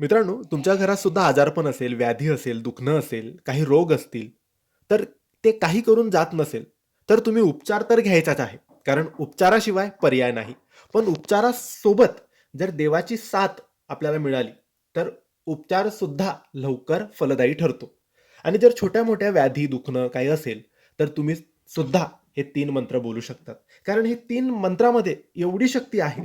मित्रांनो, तुमच्या घरात सुद्धा आजारपण असेल, व्याधी असेल, दुखणं असेल, काही रोग असतील, तर ते काही करून जात नसेल, तर तुम्ही उपचार तर घ्यायचाच आहे. कारण उपचाराशिवाय पर्याय नाही. पण उपचारासोबत जर देवाची साथ आपल्याला मिळाली, तर उपचारसुद्धा लवकर फलदायी ठरतो. आणि जर छोट्या-मोठ्या व्याधी, दुखणं काही असेल, तर तुम्ही सुद्धा हे 3 मंत्र बोलू शकतात. कारण हे 3 मंत्रामध्ये एवढी शक्ती आहे,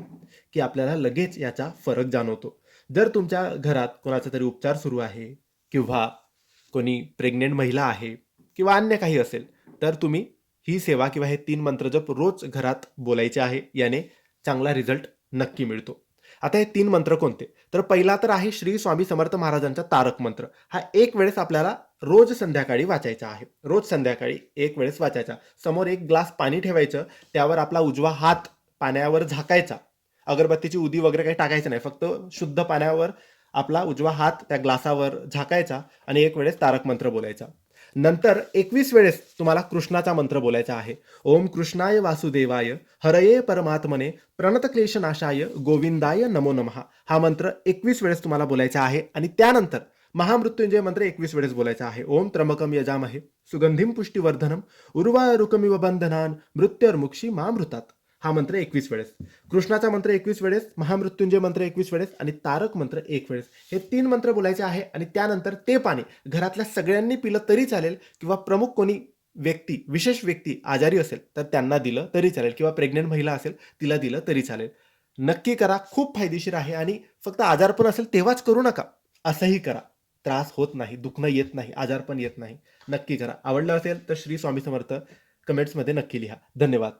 की आपल्याला लगेच याचा फरक जाणवतो. जर तुमच्या घरात कोणाचा तरी उपचार सुरू आहे किंवा कोणी प्रेग्नेंट महिला आहे किंवा अन्य काही असेल, तर तुम्ही ही सेवा किंवा हे 3 मंत्र जप रोज घरात बोलायचे आहे. याने चांगला रिझल्ट नक्की मिळतो. आता हे 3 मंत्र कोणते? तर पहिला तर आहे श्री स्वामी समर्थ महाराजांचा तारक मंत्र. हा एक वेळेस आपल्याला रोज संध्याकाळी वाचायचा आहे. रोज संध्याकाळी एक वेळेस वाचायचा. समोर एक ग्लास पाणी ठेवायचं, त्यावर आपला उजवा हात पाण्यावर झाकायचा. अगरबत्तीची उदी वगैरे काही टाकायचं नाही. फक्त शुद्ध पाण्यावर आपला उजवा हात त्या ग्लासावर झाकायचा आणि एक वेळेस तारक मंत्र बोलायचा. नंतर 21 वेळेस तुम्हाला कृष्णाचा मंत्र बोलायचा आहे. ओम कृष्णाय वासुदेवाय हरये परमात्मने प्रणतक्लेशनाशाय गोविंदाय नमो नमः. हा मंत्र 21 वेळेस तुम्हाला बोलायचा आहे आणि त्यानंतर महामृत्युंजय मंत्र 21 वेळेस बोलायचा आहे. ओम त्र्यंबकम यजामहे सुगंधिम पुष्टिवर्धनम उर्वारुकमिव बंधनान मृत्युर्मुक्षी मामृतात. हा मंत्र 21 वेळेस. कृष्णाचा मंत्र 21 वेळेस, महामृत्युंजय मंत्र 21 वेळेस आणि तारक मंत्र 1 वेळेस. हे 3 मंत्र बोलायचे आहे आणि त्यानंतर ते पाणी घरातल्या सगळ्यांनी पिलं तरी चालेल किंवा प्रमुख कोणी व्यक्ती, विशेष व्यक्ती आजारी असेल तर त्यांना दिलं तरी चालेल किंवा प्रेग्नंट महिला असेल तिला दिलं तरी चालेल. नक्की करा. खूप फायदेशीर आहे आणि फक्त आजारपण असेल तेव्हाच करू नका. असंही करा. त्रास होत नाही, दुखणं येत नाही, आजारपण येत नाही. नक्की करा. आवडलं असेल तर श्री स्वामी समर्थ कमेंट्समध्ये नक्की लिहा. धन्यवाद.